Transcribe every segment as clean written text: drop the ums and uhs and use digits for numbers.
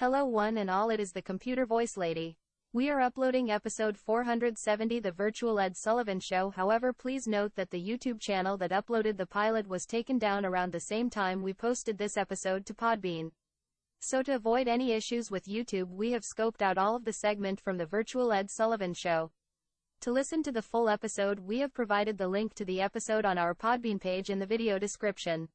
Hello one and all, it is the computer voice lady. We are uploading episode 470 the Virtual Ed Sullivan Show. However, please note that the YouTube channel that uploaded the pilot was taken down around the same time we posted this episode to Podbean. So to avoid any issues with YouTube, we have scoped out all of the segment from the Virtual Ed Sullivan Show. To listen to the full episode, we have provided the link to the episode on our Podbean page in the video description.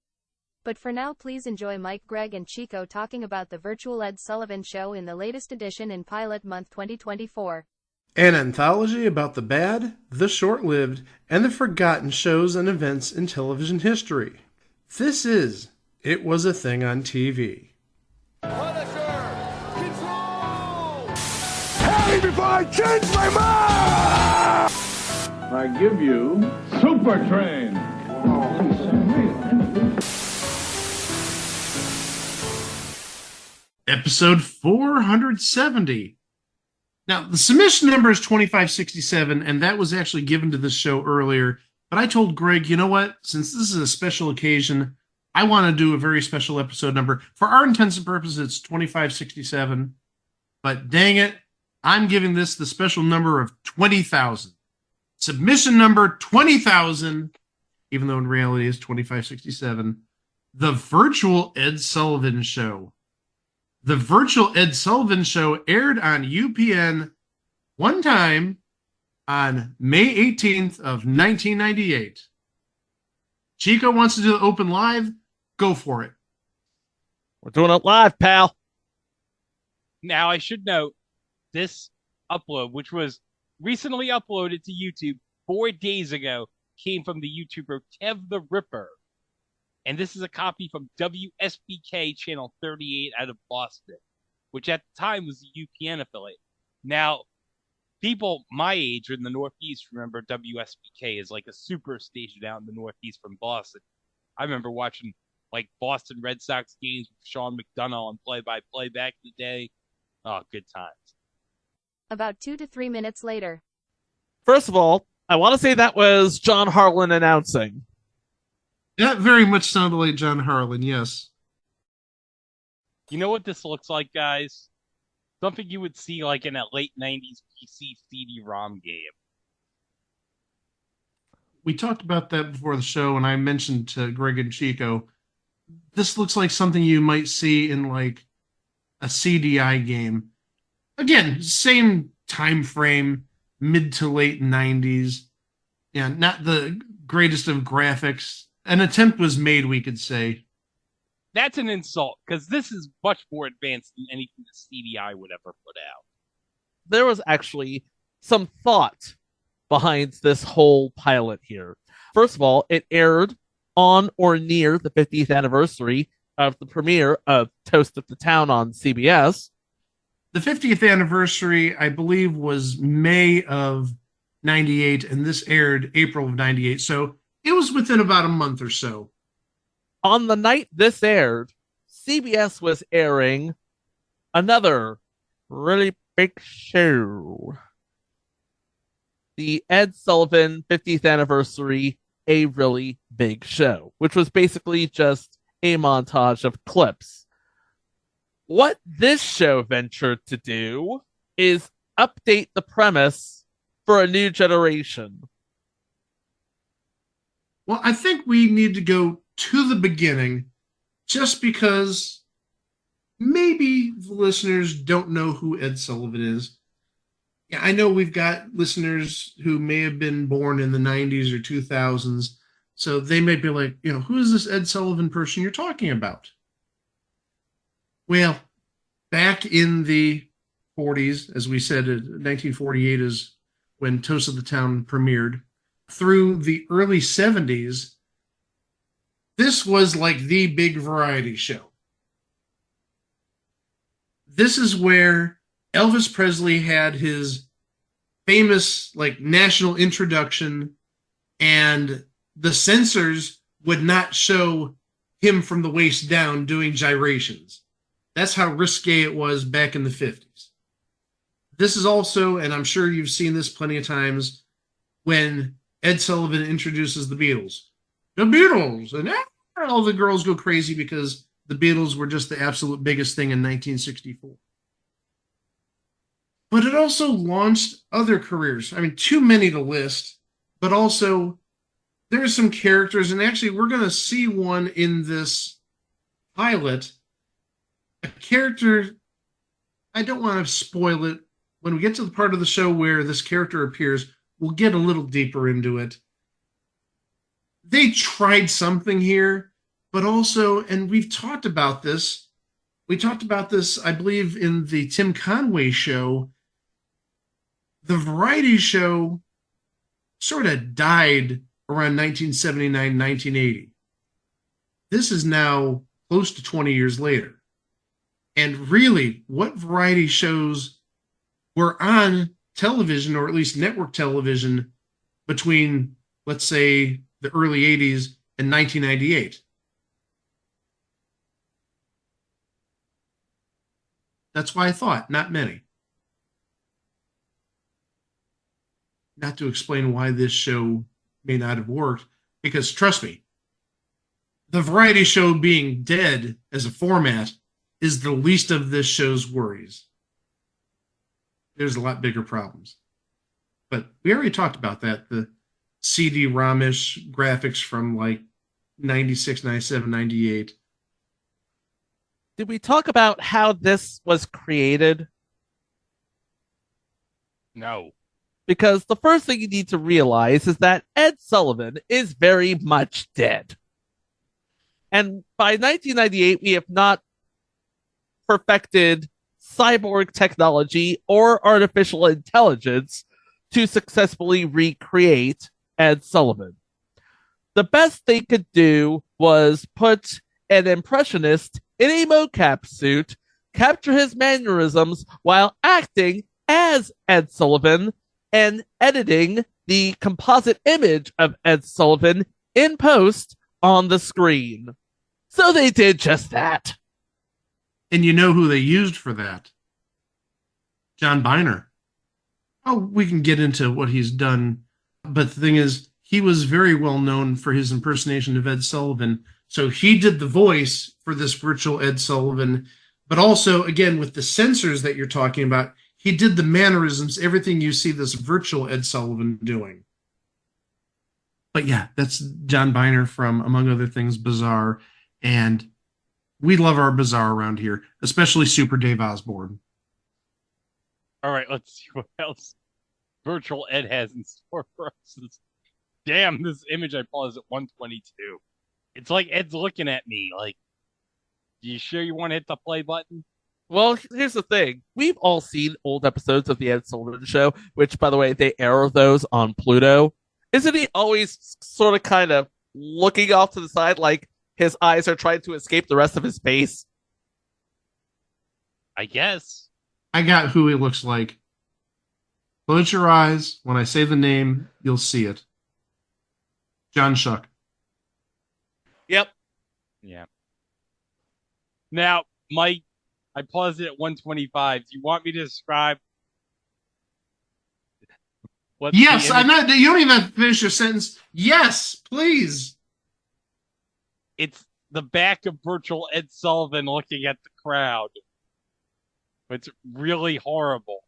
But for now, please enjoy Mike, Greg, and Chico talking about the Virtual Ed Sullivan Show in the latest edition in Pilot Month 2024. An anthology about the bad, the short-lived, and the forgotten shows and events in television history. This is It Was a Thing on TV. Punisher! Control! Tell me before I change my mind! I give you Super Train. Episode 470. Now, the submission number is 2567, and that was actually given to this show earlier. But I told Greg, you know what? Since this is a special occasion, I want to do a very special episode number. For our intents and purposes, it's 2567. But dang it, I'm giving this the special number of 20,000. Submission number 20,000, even though in reality it's 2567. The Virtual Ed Sullivan Show. The Virtual Ed Sullivan Show aired on UPN one time on May 18th of 1998. Chico wants to do the open live. Go for it. We're doing it live, pal. Now, I should note, this upload, which was recently uploaded to YouTube 4 days ago, came from the YouTuber Kev the Ripper. And this is a copy from WSBK Channel 38 out of Boston, which at the time was the UPN affiliate. Now, people my age in the Northeast remember WSBK as like a super station out in the Northeast from Boston. I remember watching like Boston Red Sox games with Sean McDonough on play-by-play back in the day. Oh, good times. About 2 to 3 minutes later. First of all, I want to say that was John Harlan announcing. That very much sounded like John Harlan, yes. You know what this looks like, guys? Something you would see like in a late 90s PC CD-ROM game. We talked about that before the show, and I mentioned to Greg and Chico, this looks like something you might see in like a CDI game. Again, same time frame, mid to late 90s. Yeah, not the greatest of graphics. An attempt was made, we could say. That's an insult, because this is much more advanced than anything the CDI would ever put out. There was actually some thought behind this whole pilot here. First of all, it aired on or near the 50th anniversary of the premiere of Toast of the Town on CBS. The 50th anniversary, I believe, was May of 98, and this aired April of 98, so it was within about a month or so. On the night this aired, CBS was airing another really big show. The Ed Sullivan 50th anniversary, A Really Big Show, which was basically just a montage of clips. What this show ventured to do is update the premise for a new generation. Well, I think we need to go to the beginning, just because maybe the listeners don't know who Ed Sullivan is. Yeah, I know we've got listeners who may have been born in the 90s or 2000s, so they may be like, who is this Ed Sullivan person you're talking about? Well, back in the 40s, as we said, 1948 is when Toast of the Town premiered. Through the early 70s, this was like the big variety show. This is where Elvis Presley had his famous national introduction, and the censors would not show him from the waist down doing gyrations. That's how risque it was back in the 50s. This is also, and I'm sure you've seen this plenty of times, when Ed Sullivan introduces the Beatles. The Beatles! And all the girls go crazy because the Beatles were just the absolute biggest thing in 1964. But it also launched other careers. I mean, too many to list, but also there are some characters, and actually we're going to see one in this pilot. A character, I don't want to spoil it. When we get to the part of the show where this character appears, we'll get a little deeper into it. They tried something here, but also, and we've talked about this. We talked about this, I believe, in the Tim Conway show. The variety show sort of died around 1979, 1980. This is now close to 20 years later. And really, what variety shows were on television, or at least network television, between, let's say, the early 80s and 1998? That's why I thought, not many. Not to explain why this show may not have worked, because trust me, the variety show being dead as a format is the least of this show's worries. There's a lot bigger problems. But we already talked about that, the CD-ROM-ish graphics from like 96, 97, 98. Did we talk about how this was created? No. Because the first thing you need to realize is that Ed Sullivan is very much dead. And by 1998, we have not perfected cyborg technology or artificial intelligence to successfully recreate Ed Sullivan. The best they could do was put an impressionist in a mocap suit, capture his mannerisms while acting as Ed Sullivan, and editing the composite image of Ed Sullivan in post on the screen. So they did just that. And you know who they used for that? John Byner. Oh, we can get into what he's done. But the thing is, he was very well known for his impersonation of Ed Sullivan. So he did the voice for this virtual Ed Sullivan. But also, again, with the sensors that you're talking about, he did the mannerisms, everything you see this virtual Ed Sullivan doing. But yeah, that's John Byner from, among other things, Bizarre. And we love our Bizarre around here, especially Super Dave Osborne. All right, let's see what else Virtual Ed has in store for us. Damn, this image I paused at 122. It's like Ed's looking at me like, you sure you want to hit the play button? Well, here's the thing. We've all seen old episodes of the Ed Sullivan Show, which, by the way, they air those on Pluto. Isn't he always sort of kind of looking off to the side like his eyes are trying to escape the rest of his face? I guess. I got who he looks like. Close your eyes. When I say the name, you'll see it. John Shuck. Yep. Yeah. Now, Mike, I paused it at 125. Do you want me to describe what? Yes, I'm not. You don't even have to finish your sentence. Yes, please. It's the back of Virtual Ed Sullivan looking at the crowd. It's really horrible.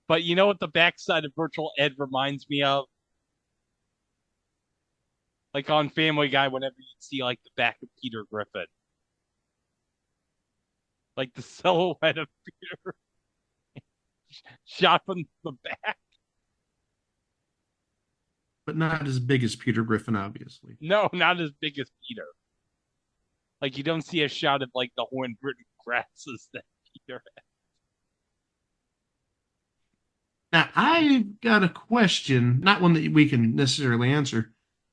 But you know what the backside of Virtual Ed reminds me of? Like on Family Guy, whenever you see like the back of Peter Griffin. Like the silhouette of Peter shot from the back. But not as big as Peter Griffin, obviously. No, not as big as Peter. Like you don't see a shot of like the horn-ridden grasses that Peter had. Now, I've got a question, not one that we can necessarily answer,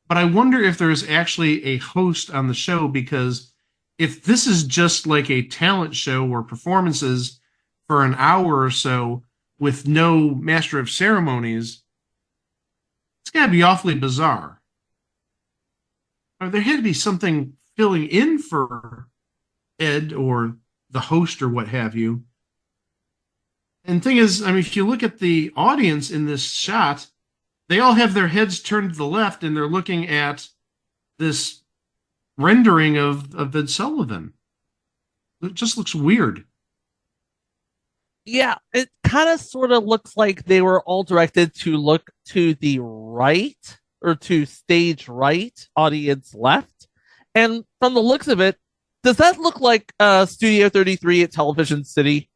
but I wonder if there's actually a host on the show, because if this is just like a talent show or performances for an hour or so with no master of ceremonies, it's got to be awfully bizarre. Or there had to be something filling in for Ed or the host or what have you. And the thing is, I mean, if you look at the audience in this shot, they all have their heads turned to the left and they're looking at this rendering of Ed Sullivan. It just looks weird. Yeah, it kind of sort of looks like they were all directed to look to the right or to stage right, audience left. And from the looks of it, does that look like Studio 33 at Television City?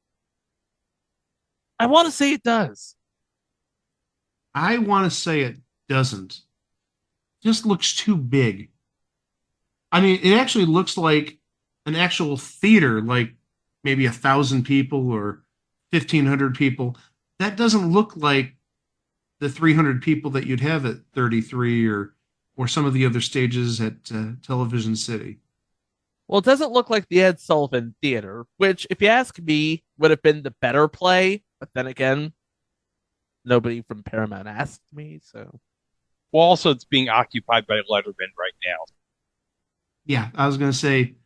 I want to say it does. I want to say it doesn't. Just looks too big. I mean, it actually looks like an actual theater, like maybe 1,000 people or 1,500 people. That doesn't look like the 300 people that you'd have at 33 or some of the other stages at Television City. Well, it doesn't look like the Ed Sullivan Theater, which, if you ask me, would have been the better play. But then again, nobody from Paramount asked me, so. Well, also, it's being occupied by Letterman right now. Yeah, I was going to say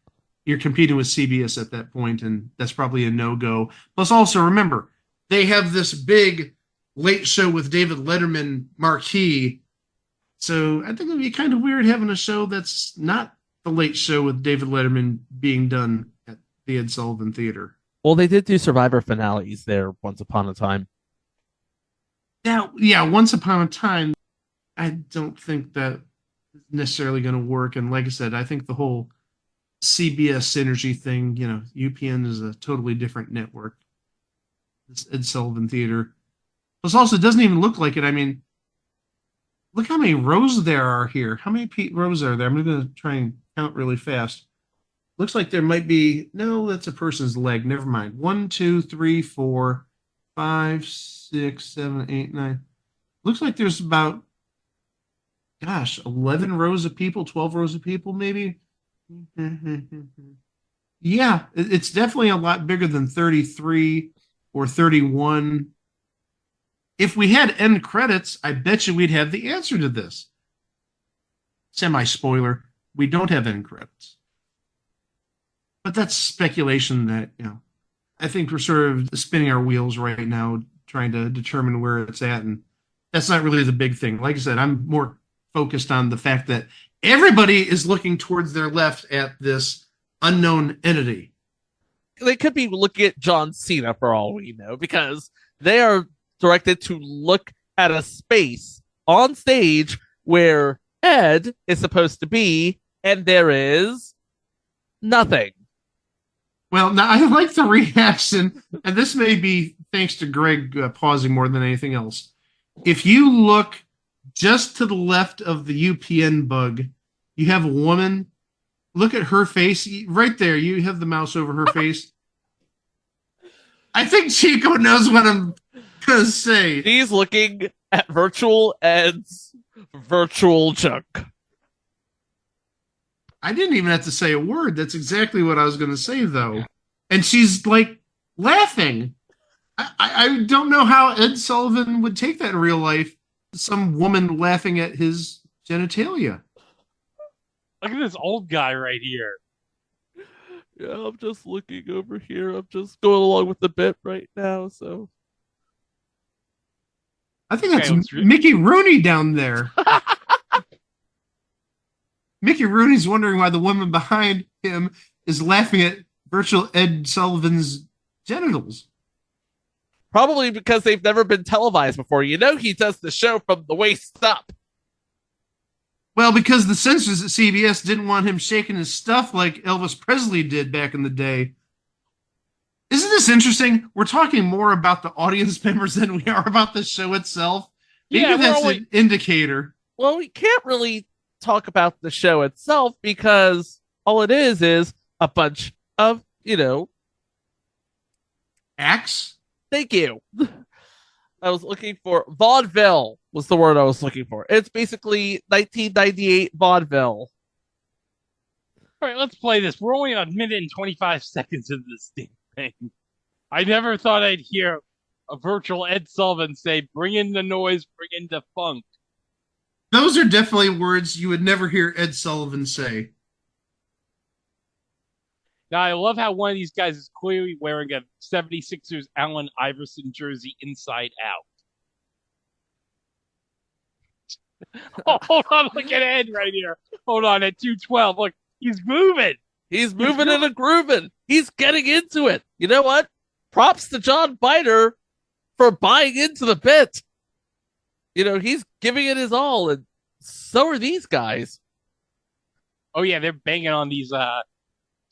you're competing with CBS at that point, and that's probably a no-go. Plus, also remember, they have this big Late Show with David Letterman marquee. So I think it'd be kind of weird having a show that's not the Late Show with David Letterman being done at the Ed Sullivan Theater. Well, they did do Survivor finales there once upon a time. Now, yeah, once upon a time, I don't think that is necessarily going to work. And like I said, I think the whole CBS synergy thing, UPN is a totally different network. This Ed Sullivan Theater. Plus, also, it doesn't even look like it. I mean, look how many rows there are here. How many rows are there? I'm going to try and count really fast. Looks like there might be, no, that's a person's leg. Never mind. 1, 2, 3, 4, 5, 6, 7, 8, 9. Looks like there's about, 11 rows of people, 12 rows of people, maybe. Yeah, it's definitely a lot bigger than 33 or 31. If we had end credits, I bet you we'd have the answer to this. Semi-spoiler, we don't have end credits. But that's speculation that, I think we're sort of spinning our wheels right now, trying to determine where it's at. And that's not really the big thing. Like I said, I'm more focused on the fact that everybody is looking towards their left at this unknown entity. They could be looking at John Cena for all we know, because they are directed to look at a space on stage where Ed is supposed to be, and there is nothing. Well, now I like the reaction, and this may be thanks to Greg pausing more than anything else. If you look just to the left of the UPN bug, you have a woman. Look at her face. Right there, you have the mouse over her face. I think Chico knows what I'm going to say. He's looking at Virtual Ed's virtual junk. I didn't even have to say a word. That's exactly what I was going to say, though. And she's, like, laughing. I don't know how Ed Sullivan would take that in real life. Some woman laughing at his genitalia. Look at this old guy right here. Yeah, I'm just looking over here. I'm just going along with the bit right now, so. I think that's Mickey Rooney down there. Mickey Rooney's wondering why the woman behind him is laughing at Virtual Ed Sullivan's genitals. Probably because they've never been televised before. He does the show from the waist up. Well, because the censors at CBS didn't want him shaking his stuff like Elvis Presley did back in the day. Isn't this interesting? We're talking more about the audience members than we are about the show itself. Maybe that's an indicator. Well, we can't really talk about the show itself because all it is a bunch of, acts. Thank you. I was looking for vaudeville was the word I was looking for. It's basically 1998 vaudeville. All right, let's play this. We're only a minute and 25 seconds into this thing. I never thought I'd hear a Virtual Ed Sullivan say, "Bring in the noise, bring in the funk." Those are definitely words you would never hear Ed Sullivan say. Now, I love how one of these guys is clearly wearing a 76ers Allen Iverson jersey inside out. Oh, hold on, look at Ed right here. Hold on, at 212. Look, he's moving. He's moving and a grooving. He's getting into it. You know what? Props to John Byner for buying into the bit. He's giving it his all, and so are these guys. Oh yeah, they're banging on these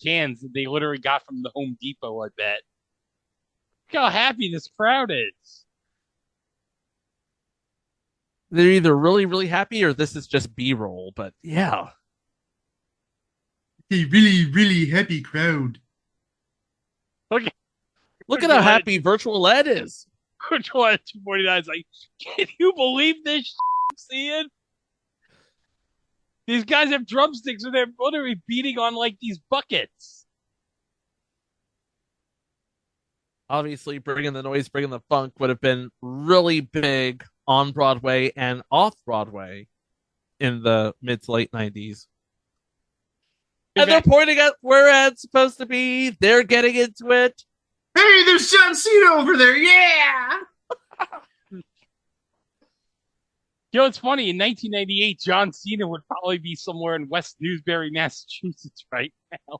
cans that they literally got from the Home Depot, I bet. Look how happy this crowd is. They're either really, really happy or this is just B-roll, but yeah. A really, really happy crowd. Look at how happy Virtual Ed is. Virtual Ed 249 is like, can you believe this I'm seeing? These guys have drumsticks and they're literally beating on like these buckets. Obviously, bringing the noise, bringing the funk would have been really big on Broadway and off Broadway in the mid to late 90s. And they're pointing at where Ed's supposed to be. They're getting into it. Hey, there's John Cena over there. Yeah. It's funny. In 1998, John Cena would probably be somewhere in West Newbury, Massachusetts right now.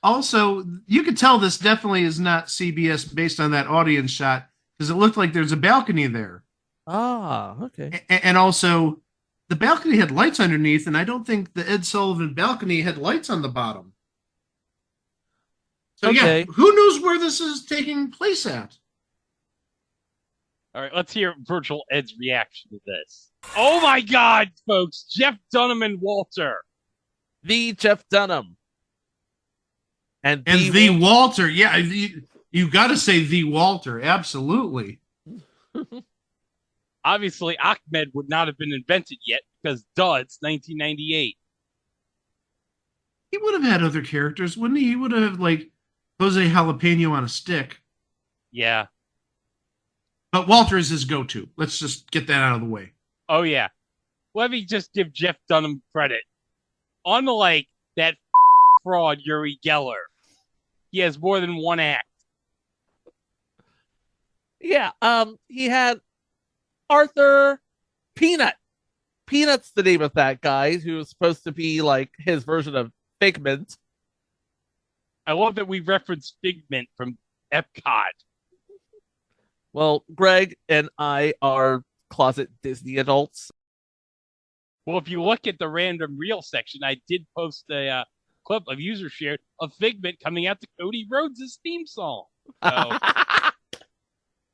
Also, you could tell this definitely is not CBS based on that audience shot because it looked like there's a balcony there. Ah, okay. And also, the balcony had lights underneath, and I don't think the Ed Sullivan balcony had lights on the bottom. So okay. Yeah, who knows where this is taking place at? All right, let's hear Virtual Ed's reaction to this. Oh my God, folks! Jeff Dunham and Walter. The Jeff Dunham. And the Walter. Yeah, you got to say the Walter. Absolutely. Obviously, Ahmed would not have been invented yet because, it's 1998. He would have had other characters, wouldn't he? He would have, like, Jose Jalapeno on a stick. Yeah. But Walter is his go-to. Let's just get that out of the way. Oh, yeah. Let me just give Jeff Dunham credit. Unlike that fraud Uri Geller, he has more than one act. Yeah, he had Arthur Peanut. Peanut's the name of that guy who was supposed to be like his version of Figment. I love that we referenced Figment from Epcot. Well, Greg and I are closet Disney adults. Well, if you look at the random reel section, I did post a clip of user shared of Figment coming out to Cody Rhodes' theme song. So.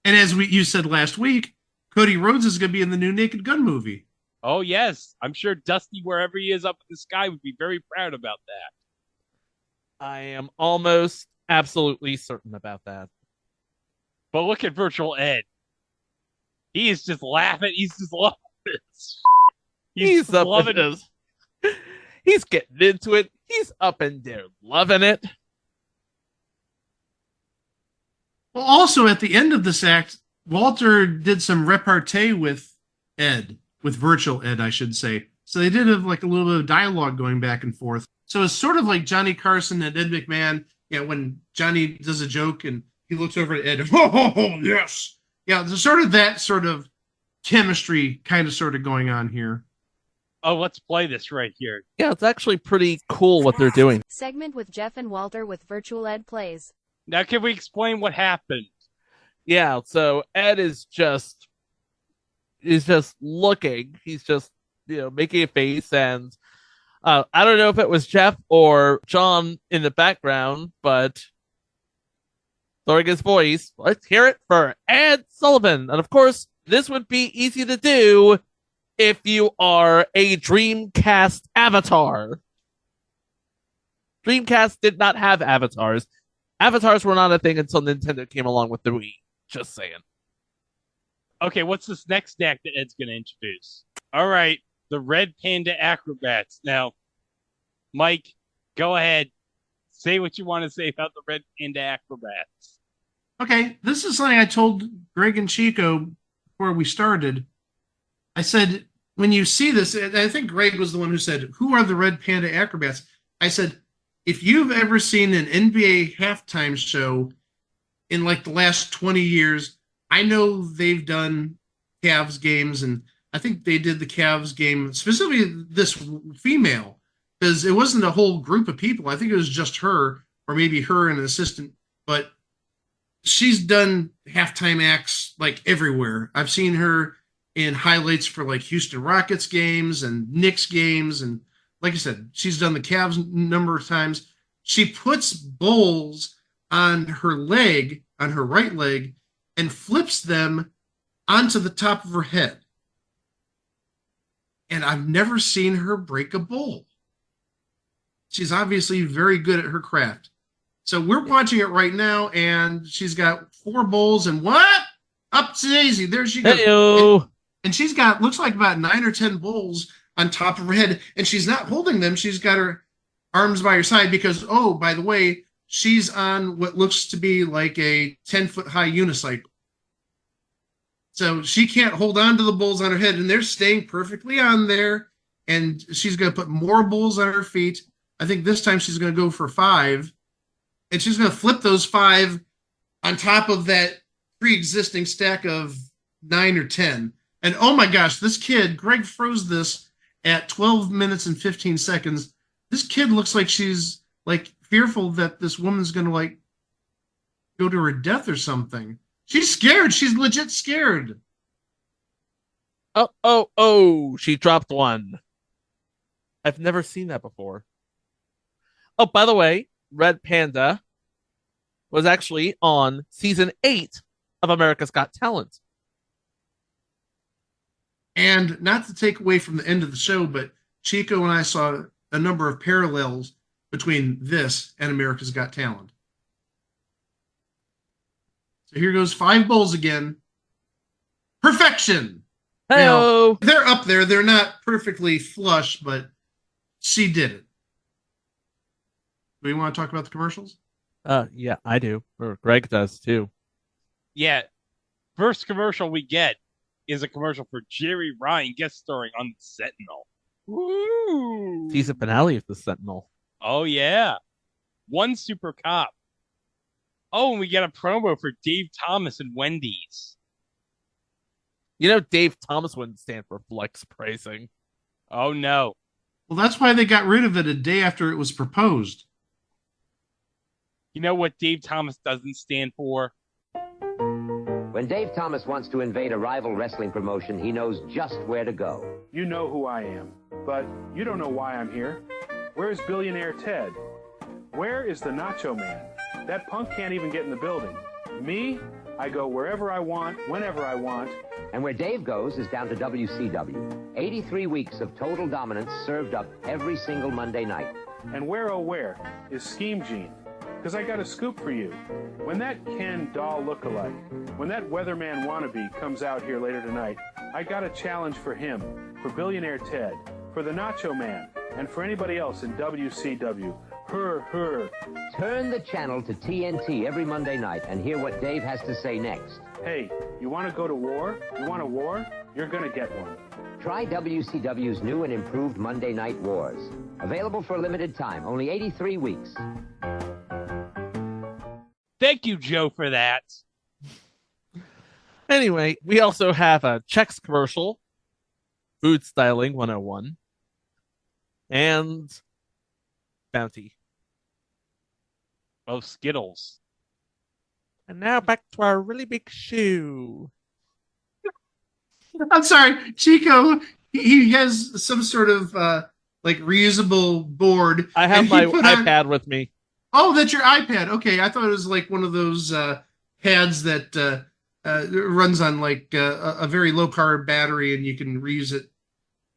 And as you said last week, Cody Rhodes is going to be in the new Naked Gun movie. Oh, yes. I'm sure Dusty, wherever he is up in the sky, would be very proud about that. I am almost absolutely certain about that. But look at Virtual Ed. He is just laughing. He's just loving this. He's loving it. He's getting into it. He's up in there loving it. Well, also at the end of this act, Walter did some repartee with Ed, with Virtual Ed, I should say. So they did have like a little bit of dialogue going back and forth. So it's sort of like Johnny Carson and Ed McMahon. Yeah, when Johnny does a joke and he looks over at Ed. Oh, yes. Yeah, there's sort of that sort of chemistry kind of sort of going on here. Oh, let's play this right here. Yeah, it's actually pretty cool what they're doing. Segment with Jeff and Walter with Virtual Ed plays. Now, can we explain what happened? Yeah, so Ed is just looking. He's just, making a face. And I don't know if it was Jeff or John in the background, but throwing his voice. Let's hear it for Ed Sullivan. And of course, this would be easy to do if you are a Dreamcast avatar. Dreamcast did not have avatars. Avatars were not a thing until Nintendo came along with the Wii. Just saying. Okay, what's this next act that Ed's going to introduce? All right, the Red Panda Acrobats. Now, Mike, go ahead. Say what you want to say about the Red Panda Acrobats. Okay, this is something I told Greg and Chico before we started. I said, when you see this, I think Greg was the one who said, who are the Red Panda Acrobats? I said, if you've ever seen an NBA halftime show in like the last 20 years, I know they've done Cavs games, and I think they did the Cavs game, specifically this female, because it wasn't a whole group of people. I think it was just her or maybe her and an assistant, but she's done halftime acts like everywhere. I've seen her in highlights for like Houston Rockets games and Knicks games. And like I said, she's done the Cavs a number of times. She puts bowls on her leg, on her right leg, and flips them onto the top of her head. And I've never seen her break a bowl. She's obviously very good at her craft. So we're watching it right now, and she's got 4 bowls, and what? Up to Daisy. There she goes. Hey-o. And she's got, looks like about 9 or 10 bowls on top of her head, and she's not holding them. She's got her arms by her side because, oh, by the way, she's on what looks to be like a 10-foot high unicycle. So she can't hold on to the bowls on her head, and they're staying perfectly on there. And she's going to put more bowls on her feet. I think this time she's going to go for 5. And she's going to flip those 5 on top of that pre-existing stack of 9 or 10. And oh my gosh, this kid, Greg froze this at 12 minutes and 15 seconds. This kid looks like she's like fearful that this woman's going to like go to her death or something. She's scared. She's legit scared. Oh, she dropped one. I've never seen that before. Oh, by the way, Red Panda was actually on season 8 of America's Got Talent. And not to take away from the end of the show, but Chico and I saw a number of parallels between this and America's Got Talent. So here goes 5 bowls again. Perfection. Hello. Now, they're up there. They're not perfectly flush, but she did it. Do we want to talk about the commercials? Yeah, I do. Or Greg does too. Yeah. First commercial we get is a commercial for Jerry Ryan guest starring on Sentinel. Woo! Season finale of the Sentinel. Oh, yeah. One super cop. Oh, and we get a promo for Dave Thomas and Wendy's. You know, Dave Thomas wouldn't stand for flex pricing. Oh, no. Well, that's why they got rid of it a day after it was proposed. You know what Dave Thomas doesn't stand for? When Dave Thomas wants to invade a rival wrestling promotion, he knows just where to go. You know who I am, but you don't know why I'm here. Where's Billionaire Ted? Where is the Nacho Man? That punk can't even get in the building. Me? I go wherever I want, whenever I want. And where Dave goes is down to WCW. 83 weeks of total dominance served up every single Monday night. And where, oh where, is Scheme Gene? Because I got a scoop for you. When that Ken doll look-alike, when that weatherman wannabe comes out here later tonight, I got a challenge for him, for Billionaire Ted, for the Nacho Man, and for anybody else in WCW. Her. Turn the channel to TNT every Monday night and hear what Dave has to say next. Hey, you want to go to war? You want a war? You're going to get one. Try WCW's new and improved Monday Night Wars. Available for a limited time, only 83 weeks. Thank you, Joe, for that. Anyway, we also have a Chex commercial, Food Styling 101, and Bounty. Oh, Skittles. And now back to our really big shoe. I'm sorry, Chico, he has some sort of like reusable board. I have my iPad with me. Oh, that's your iPad. Okay, I thought it was like one of those pads that runs on like a very low power battery and you can reuse it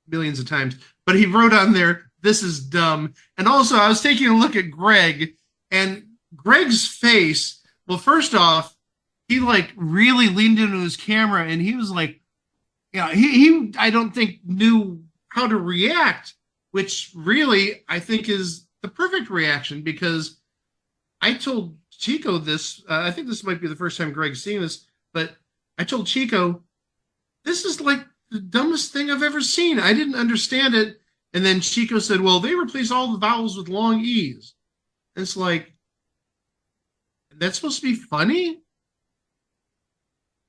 millions of times. But he wrote on there, "This is dumb." And also, I was taking a look at Greg, and Greg's face. Well, first off, he like really leaned into his camera, and he was like, "Yeah, he I don't think knew how to react," which really I think is the perfect reaction because I told Chico this. I think this might be the first time Greg's seeing this, but I told Chico, "This is like the dumbest thing I've ever seen. I didn't understand it." And then Chico said, "Well, they replace all the vowels with long E's." And it's like, that's supposed to be funny?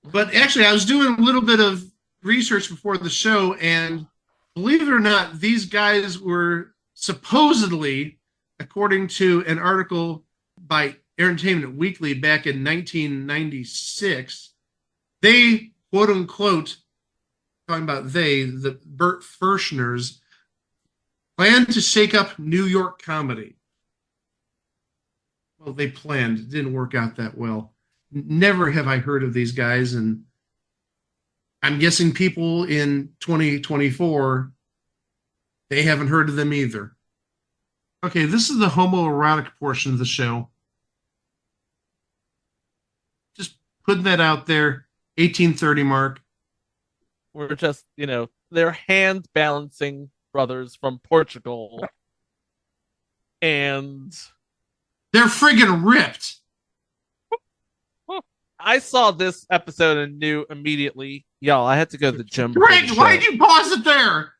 But actually, I was doing a little bit of research before the show, and believe it or not, these guys were supposedly, according to an article by Entertainment Weekly back in 1996. They, quote unquote, talking about the Bert Ferschners, planned to shake up New York comedy. Well, they planned. It didn't work out that well. Never have I heard of these guys, and I'm guessing people in 2024, they haven't heard of them either. Okay, this is the homoerotic portion of the show. Just putting that out there. 1830 mark. We're just, they're hand balancing brothers from Portugal. And they're friggin' ripped. I saw this episode and knew immediately, y'all, I had to go to the gym. Greg, why'd you pause it there?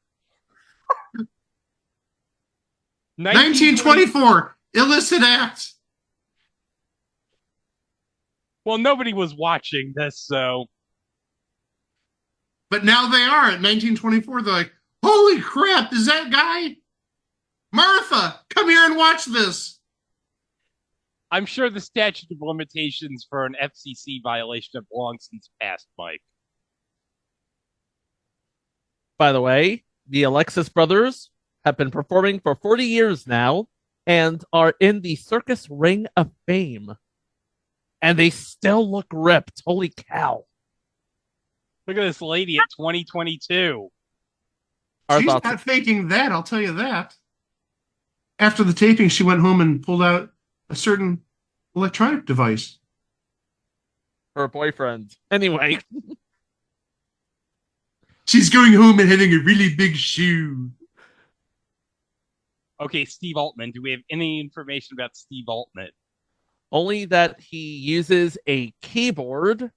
1924, illicit act. Well, nobody was watching this, so. But now they are at 1924. They're like, holy crap, is that guy? Martha, come here and watch this. I'm sure the statute of limitations for an FCC violation have long since passed, Mike. By the way, the Alexis brothers have been performing for 40 years now and are in the Circus Ring of Fame. And they still look ripped. Holy cow. Look at this lady at 2022. She's not faking that, I'll tell you that. After the taping, she went home and pulled out a certain electronic device. Her boyfriend. Anyway. She's going home and having a really big shoe. Okay, Steve Altman. Do we have any information about Steve Altman? Only that he uses a keyboard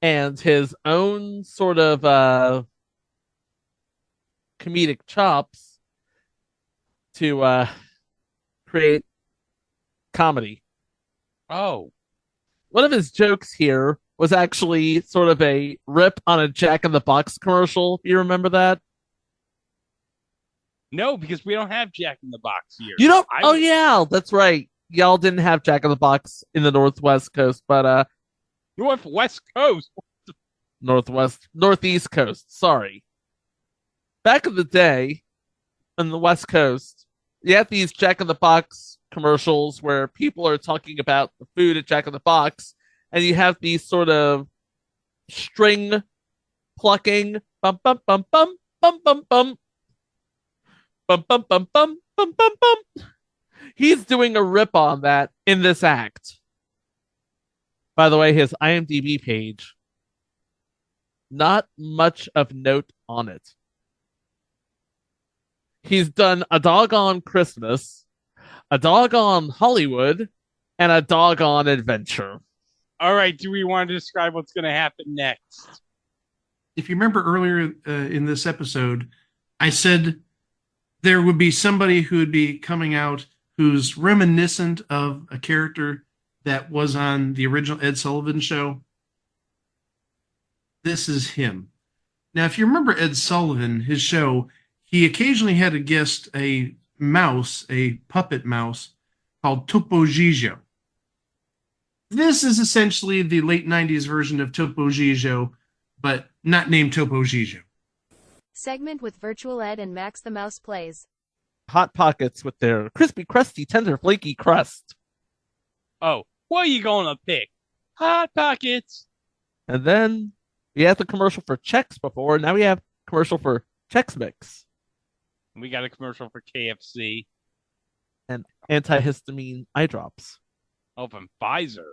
and his own sort of comedic chops to create comedy. Oh. One of his jokes here was actually sort of a rip on a Jack in the Box commercial. You remember that? No, because we don't have Jack in the Box here. You don't? Oh, yeah, that's right. Y'all didn't have Jack in the Box in the Northwest Coast, but Northwest Coast. Northeast Coast. Sorry. Back in the day, on the West Coast, you have these Jack in the Box commercials where people are talking about the food at Jack in the Box, and you have these sort of string plucking, bum bum bum bum bum bum bum bum bum bum bum bum bum bum. He's doing a rip on that in this act. By the way, his IMDb page, not much of note on it. He's done A Doggone Christmas, A Doggone Hollywood, and A Doggone Adventure. All right, do we want to describe what's going to happen next? If you remember earlier in this episode, I said there would be somebody who would be coming out who's reminiscent of a character that was on the original Ed Sullivan Show. This is him. Now, if you remember Ed Sullivan, his show, he occasionally had a guest, a mouse, a puppet mouse, called Topo Gigio. This is essentially the late 90s version of Topo Gigio, but not named Topo Gigio. Segment with Virtual Ed and Max the Mouse plays. Hot Pockets with their crispy, crusty, tender, flaky crust. Oh, what are you going to pick? Hot Pockets. And then we had the commercial for Chex before. Now we have commercial for Chex Mix. We got a commercial for KFC. And antihistamine eye drops. Oh, from Pfizer.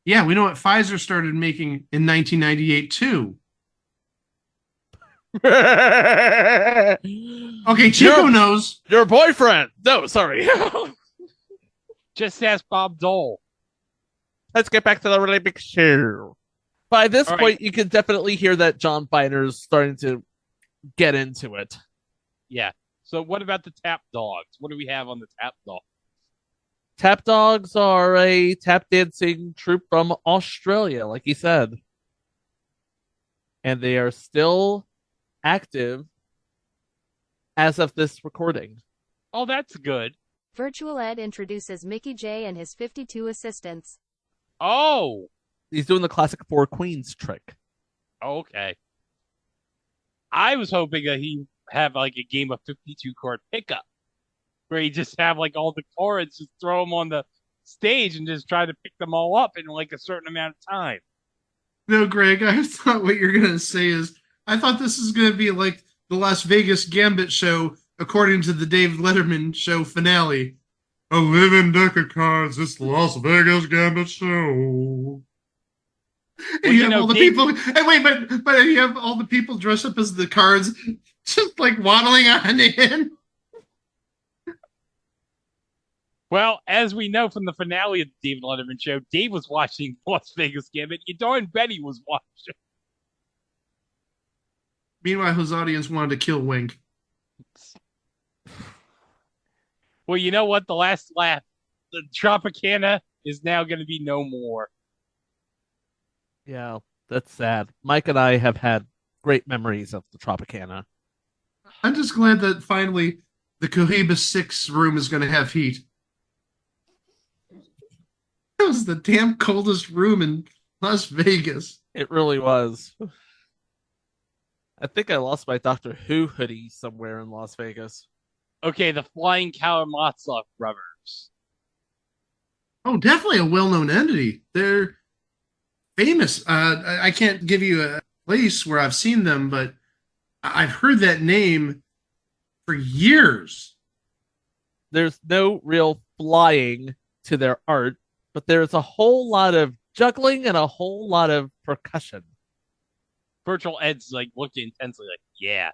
Yeah, we know what Pfizer started making in 1998, too. Okay, Chico knows. Your boyfriend. No, sorry. Just ask Bob Dole. Let's get back to the really big show. By this point, you can definitely hear that John Byner is starting to get into it. Yeah. So what about the Tap Dogs? What do we have on the Tap Dogs? Tap Dogs are a tap dancing troupe from Australia, like he said. And they are still active as of this recording. Oh, that's good. Virtual Ed introduces Mickey J and his 52 assistants. Oh, He's doing the classic Four Queens trick. okay. I was hoping that he have like a game of 52 card pickup, where he just have like all the cards, just throw them on the stage and just try to pick them all up in like a certain amount of time. No, Greg, I thought what you're going to say is, I thought this is going to be like the Las Vegas Gambit show, according to the David Letterman show finale. A living deck of cards, it's the Las Vegas Gambit show. Well, You you have know, all the Dave- people, and wait, but you have all the people dressed up as the cards, just like waddling on in. Well, as we know from the finale of the David Letterman show, Dave was watching Las Vegas Gambit. You darn Betty was watching. Meanwhile, his audience wanted to kill Wink. Well, you know what? The last laugh, the Tropicana is now going to be no more. Yeah, that's sad. Mike and I have had great memories of the Tropicana. I'm just glad that finally the Cohiba 6 room is going to have heat. That was the damn coldest room in Las Vegas. It really was. I think I lost my Doctor Who hoodie somewhere in Las Vegas. Okay, the Flying Karamazov brothers. Oh, definitely a well-known entity. They're famous. I can't give you a place where I've seen them, but I've heard that name for years. There's no real flying to their art, but there's a whole lot of juggling and a whole lot of percussion. Virtual Ed's like looked intensely like, yeah.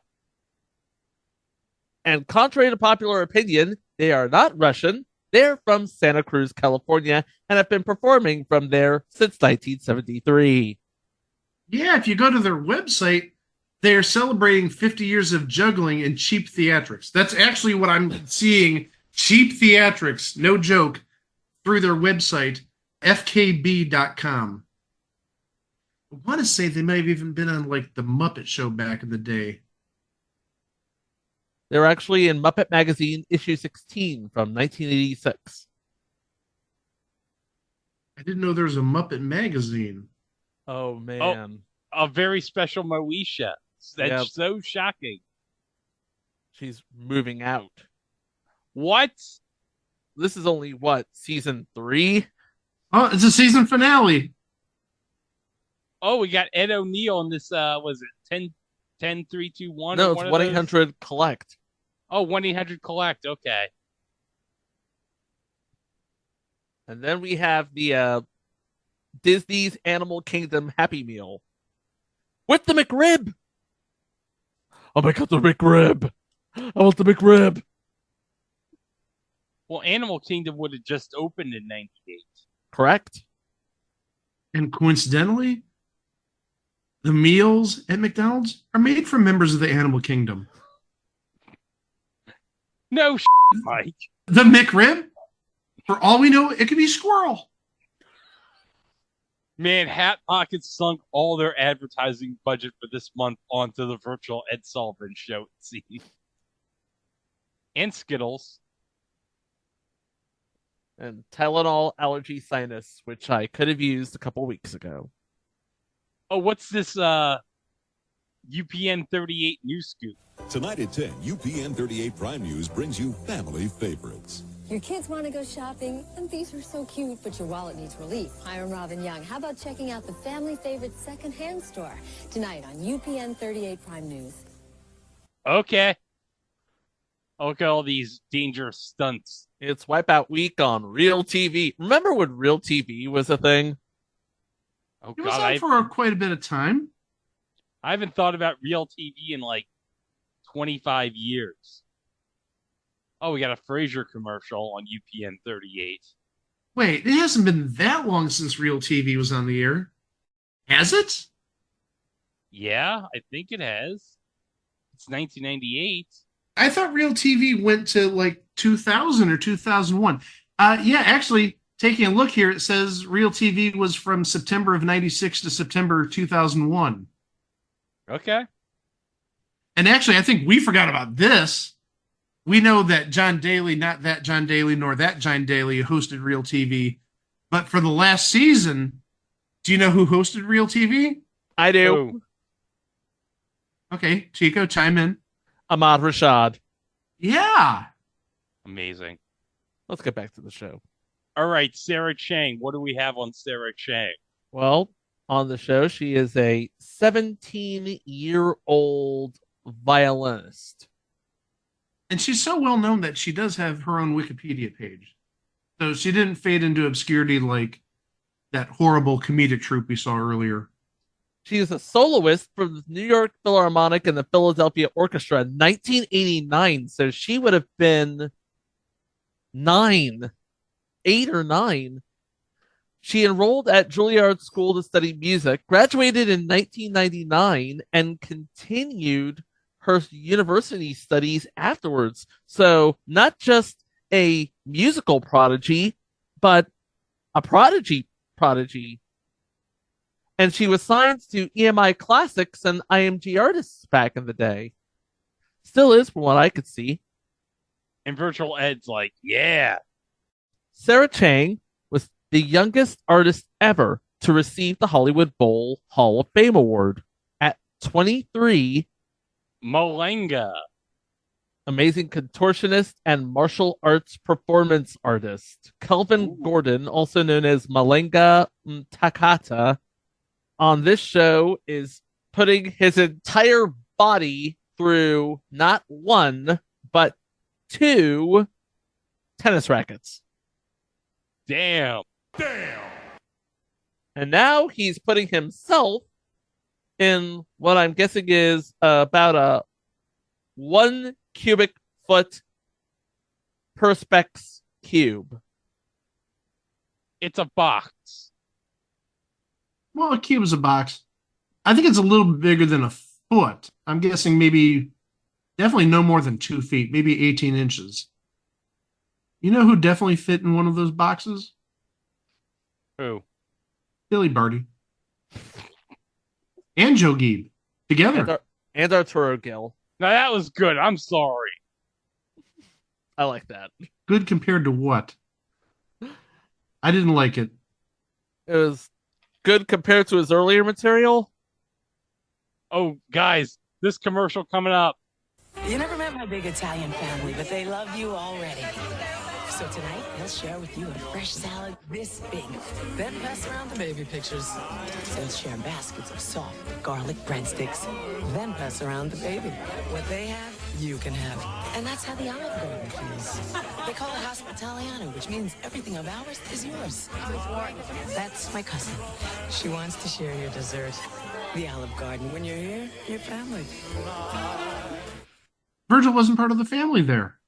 And contrary to popular opinion, they are not Russian. They're from Santa Cruz, California, and have been performing from there since 1973. Yeah, if you go to their website, they're celebrating 50 years of juggling and cheap theatrics. That's actually what I'm seeing. Cheap theatrics, no joke, through their website, fkb.com. I want to say they might have even been on like the Muppet Show back in the day. They're actually in Muppet Magazine issue 16 from 1986. I didn't know there was a Muppet magazine. Oh, man. A very special Moesha. That's Yep. so shocking. She's moving out. What? This is only, what, season 3? Oh, it's a season finale. Oh, we got Ed O'Neill in this, was it 10-3-2-1? No, or it's one of 1-800-COLLECT. Oh, 1-800-COLLECT. Okay. And then we have the Disney's Animal Kingdom Happy Meal with the McRib. Oh my god, the McRib! I want the McRib. Well, Animal Kingdom would have just opened in 98. Correct. And coincidentally, the meals at McDonald's are made from members of the animal kingdom. No, Mike. The McRib, for all we know, it could be squirrel. Man, Hat Pockets sunk all their advertising budget for this month onto the Virtual Ed Sullivan Show, it seems. And Skittles. And Tylenol allergy sinus, which I could have used a couple weeks ago. Oh, what's this UPN 38 news scoop? Tonight at 10, UPN 38 Prime News brings you family favorites. Your kids want to go shopping, and these are so cute, but your wallet needs relief. Hi, I'm Robin Young. How about checking out the family favorite secondhand store tonight on UPN 38 Prime News? Okay. Look at all these dangerous stunts. It's Wipeout Week on Real TV. Remember when Real TV was a thing? Oh, It was God, on for quite a bit of time. I haven't thought about real TV in like 25 years. Oh, we got a Frasier commercial on UPN 38. Wait, it hasn't been that long since Real TV was on the air. Has it? Yeah, I think it has. It's 1998. I thought Real TV went to like 2000 or 2001. Yeah, actually, taking a look here, it says Real TV was from September of 96 to September 2001. Okay. And actually, I think we forgot about this. we know that John Daly, not that John Daly, nor that John Daly, hosted Real TV. But for the last season, do you know who hosted Real TV? I do. Okay, Chico, chime in. Ahmad Rashad. Yeah. Amazing. Let's get back to the show. All right, Sarah Chang. What do we have on Sarah Chang? Well, on the show, she is a 17-year-old violinist. And she's so well known that she does have her own Wikipedia page. So she didn't fade into obscurity like that horrible comedic troupe we saw earlier. She is a soloist for the New York Philharmonic and the Philadelphia Orchestra in 1989. So she would have been 8 or 9. She enrolled at Juilliard School to study music, graduated in 1999, and continued her university studies afterwards. So not just a musical prodigy, but a prodigy. And she was signed to EMI Classics and IMG Artists back in the day. Still is, from what I could see. And Virtual Ed's like, yeah. Sarah Chang was the youngest artist ever to receive the Hollywood Bowl Hall of Fame Award at 23. Malenga. Amazing contortionist and martial arts performance artist. Kelvin Gordon, also known as Malenga Takata, on this show is putting his entire body through not 1, but 2 tennis rackets. Damn. And now he's putting himself in what I'm guessing is about a 1 cubic foot Perspex cube. It's a box. Well, a cube is a box. I think it's a little bigger than a foot. I'm guessing definitely no more than 2 feet, maybe 18 inches. You know who definitely fit in one of those boxes? Who? Billy Barty. And Joe Geeb. Together. And Arturo Gil. Now that was good. I'm sorry. I like that. Good compared to what? I didn't like it. It was good compared to his earlier material. Oh, guys, this commercial coming up. You never met my big Italian family, but they love you already. So tonight, they'll share with you a fresh salad this big. Then pass around the baby pictures. They'll share baskets of soft garlic breadsticks. Then pass around the baby. What they have, you can have. And that's how the Olive Garden feels. They call it Hospitaliano, which means everything of ours is yours. That's my cousin. She wants to share your dessert. The Olive Garden. When you're here, you're family. Virgil wasn't part of the family there.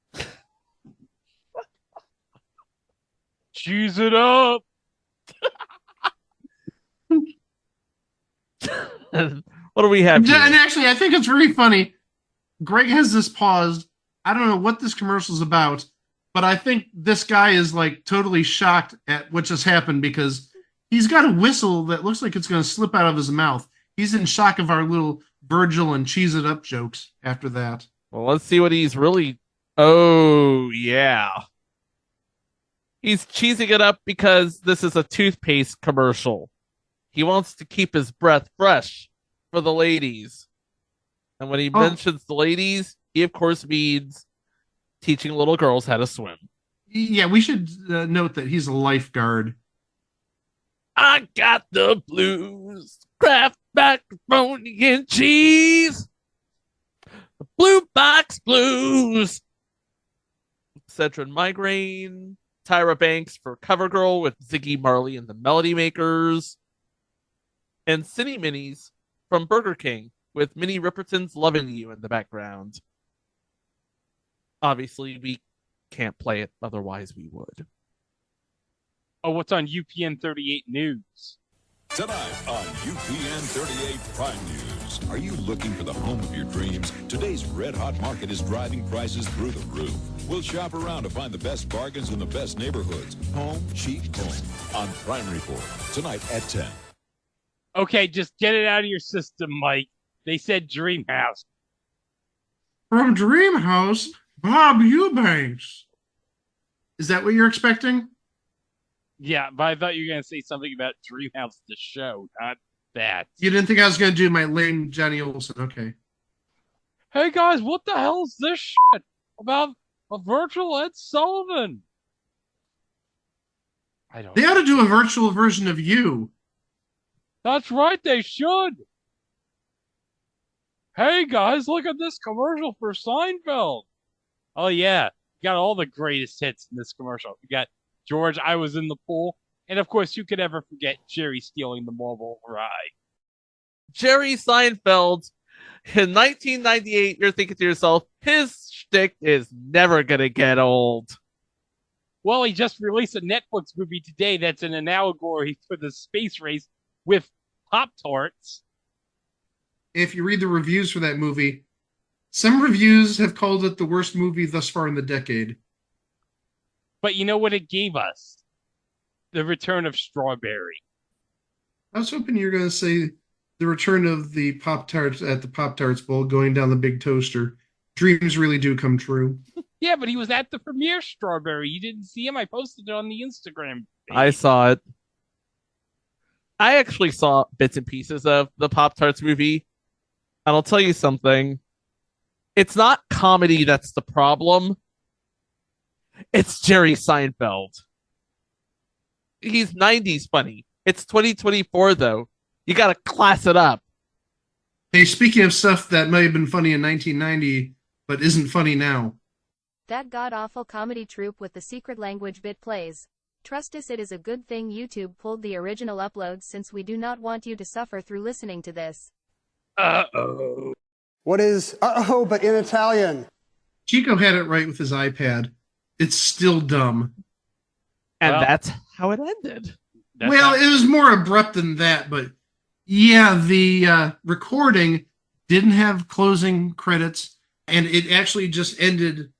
Cheese it up. What do we have here? And actually, I think it's really funny. Greg has this paused. I don't know what this commercial is about, but I think this guy is like totally shocked at what just happened because he's got a whistle that looks like it's going to slip out of his mouth. He's in shock of our little Virgil and cheese it up jokes after that. Well, let's see what he's really... Oh, yeah. He's cheesing it up because this is a toothpaste commercial. He wants to keep his breath fresh for the ladies. And when he mentions the ladies, he, of course, means teaching little girls how to swim. Yeah, we should note that he's a lifeguard. I got the blues. Kraft macaroni and cheese. The blue box blues. Excedrin migraine. Tyra Banks for CoverGirl with Ziggy Marley and the Melody Makers. And Cine Minis from Burger King with Minnie Riperton's Lovin' You in the background. Obviously, we can't play it, otherwise we would. Oh, what's on UPN 38 News? Tonight on UPN 38 Prime News. Are you looking for the home of your dreams? Today's red-hot market is driving prices through the roof. We'll shop around to find the best bargains in the best neighborhoods. Home, cheap home. On Prime Report. Tonight at 10. Okay, just get it out of your system, Mike. They said Dream House. From Dream House, Bob Eubanks. Is that what you're expecting? Yeah, but I thought you were going to say something about Dreamhouse the show, not that. You didn't think I was going to do my lame Johnny Olson. Okay. Hey guys, what the hell is this shit about a Virtual Ed Sullivan? I don't They know. ought to do a virtual version of you. That's right, they should. Hey guys, look at this commercial for Seinfeld. Oh yeah, you got all the greatest hits in this commercial. You got George, I was in the pool, and of course, who could ever forget Jerry stealing the marble rye? Jerry Seinfeld, in 1998, you're thinking to yourself, his shtick is never going to get old. Well, he just released a Netflix movie today that's an allegory for the space race with Pop-Tarts. If you read the reviews for that movie, some reviews have called it the worst movie thus far in the decade. But you know what it gave us? The return of Strawberry. I was hoping you were going to say the return of the Pop-Tarts at the Pop-Tarts Bowl going down the big toaster. Dreams really do come true. Yeah, but he was at the premiere Strawberry. You didn't see him? I posted it on the Instagram page. I saw it. I actually saw bits and pieces of the Pop-Tarts movie. And I'll tell you something. It's not comedy that's the problem. It's Jerry Seinfeld. He's 90s funny. It's 2024, though. You gotta class it up. Hey, speaking of stuff that might have been funny in 1990, but isn't funny now. That god-awful comedy troupe with the secret language bit plays. Trust us, it is a good thing YouTube pulled the original uploads, since we do not want you to suffer through listening to this. Uh-oh. What is uh-oh but in Italian? Chico had it right with his iPad. It's still dumb. And that's how it ended. It was more abrupt than that, but yeah, the recording didn't have closing credits, and it actually just ended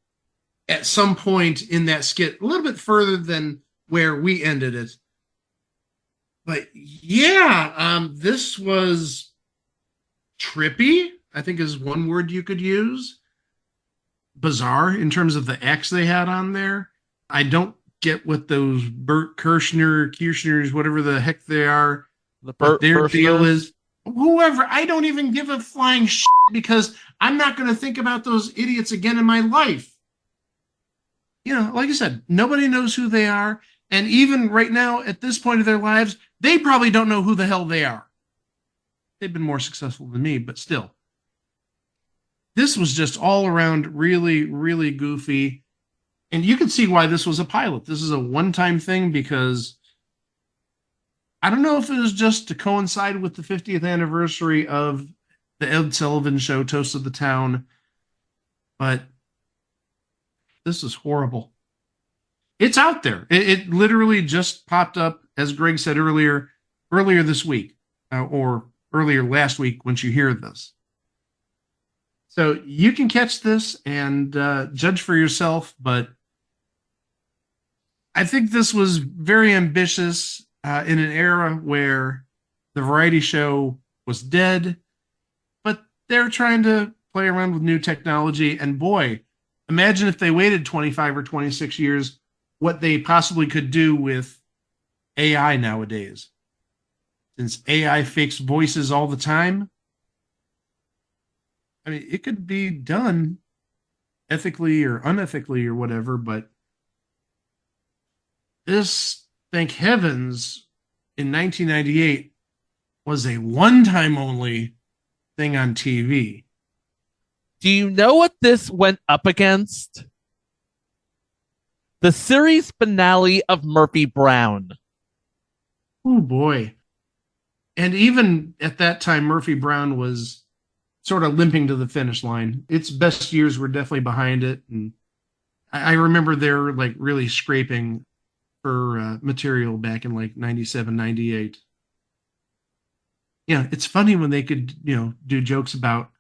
at some point in that skit, a little bit further than where we ended it. But yeah, this was trippy, I think is one word you could use. Bizarre in terms of the acts they had on there. I don't get what those Bert Kirschners, whatever the heck they are, what their deal is. Whoever, I don't even give a flying shit because I'm not going to think about those idiots again in my life. You know, like I said, nobody knows who they are. And even right now, at this point of their lives, they probably don't know who the hell they are. They've been more successful than me, but still. This was just all around really, really goofy. And you can see why this was a pilot. This is a one-time thing because I don't know if it was just to coincide with the 50th anniversary of the Ed Sullivan Show, Toast of the Town, but this is horrible. It's out there. It literally just popped up, as Greg said earlier this week, or earlier last week once you hear this. So you can catch this and judge for yourself, but I think this was very ambitious in an era where the variety show was dead, but they're trying to play around with new technology. And boy, imagine if they waited 25 or 26 years, what they possibly could do with AI nowadays. Since AI fakes voices all the time, I mean, it could be done ethically or unethically or whatever, but this, thank heavens, in 1998 was a one-time only thing on TV. Do you know what this went up against? The series finale of Murphy Brown. Oh, boy. And even at that time, Murphy Brown was sort of limping to the finish line. Its best years were definitely behind it. And I remember they're like really scraping for material back in like 97, 98. Yeah, it's funny when they could, do jokes about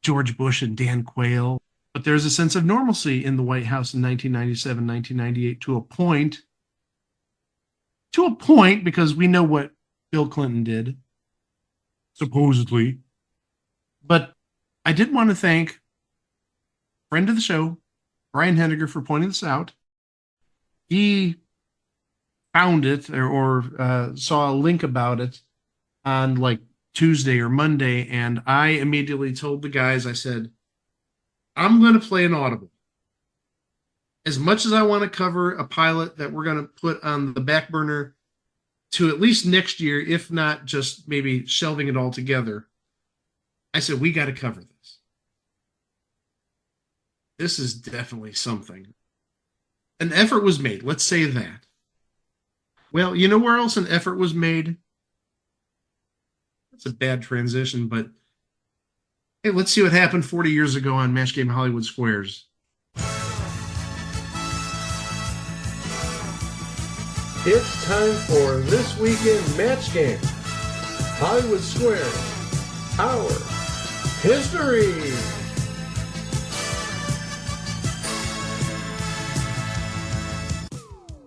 George Bush and Dan Quayle, but there's a sense of normalcy in the White House in 1997, 1998 to a point. To a point, because we know what Bill Clinton did, supposedly. But I did want to thank friend of the show, Brian Henniger, for pointing this out. He found it or saw a link about it on like Tuesday or Monday, and I immediately told the guys, I said, I'm going to play an audible. As much as I want to cover a pilot that we're going to put on the back burner to at least next year, if not just maybe shelving it all together, I said, we got to cover this. This is definitely something. An effort was made. Let's say that. Well, you know where else an effort was made? That's a bad transition, but hey, let's see what happened 40 years ago on Match Game Hollywood Squares. It's time for This Weekend Match Game. Hollywood Squares. Our history.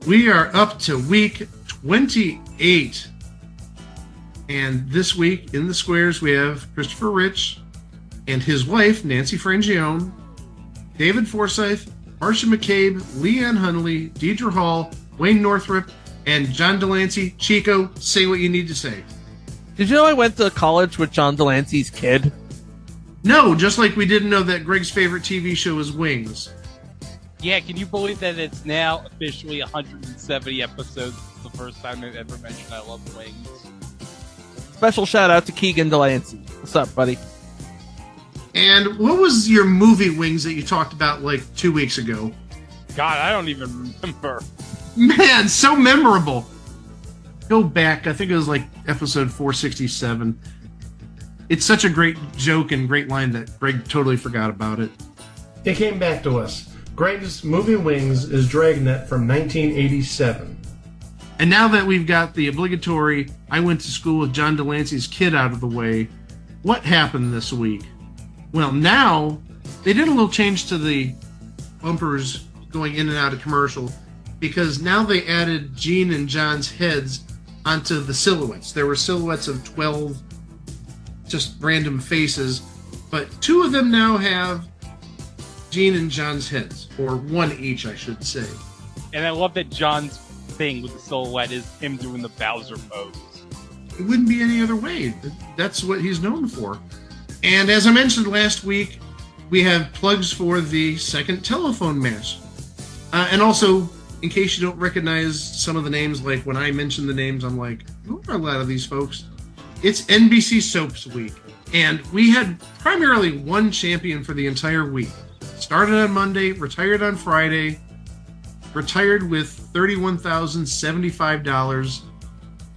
We are up to week 28. And this week in the squares, we have Christopher Rich and his wife, Nancy Frangione, David Forsyth, Marcia McCabe, Leanne Hunley, Deidre Hall, Wayne Northrup, and John Delancey. Chico, say what you need to say. Did you know I went to college with John Delancey's kid? No, just like we didn't know that Greg's favorite TV show is Wings. Yeah, can you believe that it's now officially 170 episodes? It's the first time I've ever mentioned I love Wings. Special shout out to Keegan Delancey. What's up, buddy? And what was your movie Wings that you talked about like 2 weeks ago? God, I don't even remember. Man, so memorable. Go back. I think it was like episode 467. It's such a great joke and great line that Greg totally forgot about it. It came back to us. Greg's movie Wings is Dragnet from 1987. And now that we've got the obligatory I went to school with John Delancey's kid out of the way, what happened this week? Well, now they did a little change to the bumpers going in and out of commercial, because now they added Gene and John's heads onto the silhouettes. There were silhouettes of 12 just random faces, but 2 of them now have Gene and John's heads, or 1 each, I should say. And I love that John's thing with the silhouette is him doing the Bowser pose. It wouldn't be any other way. That's what he's known for. And as I mentioned last week, we have plugs for the second telephone match. And also, in case you don't recognize some of the names, like when I mention the names, I'm like, who are a lot of these folks? It's NBC Soaps Week. And we had primarily one champion for the entire week. Started on Monday, retired on Friday, retired with $31,075.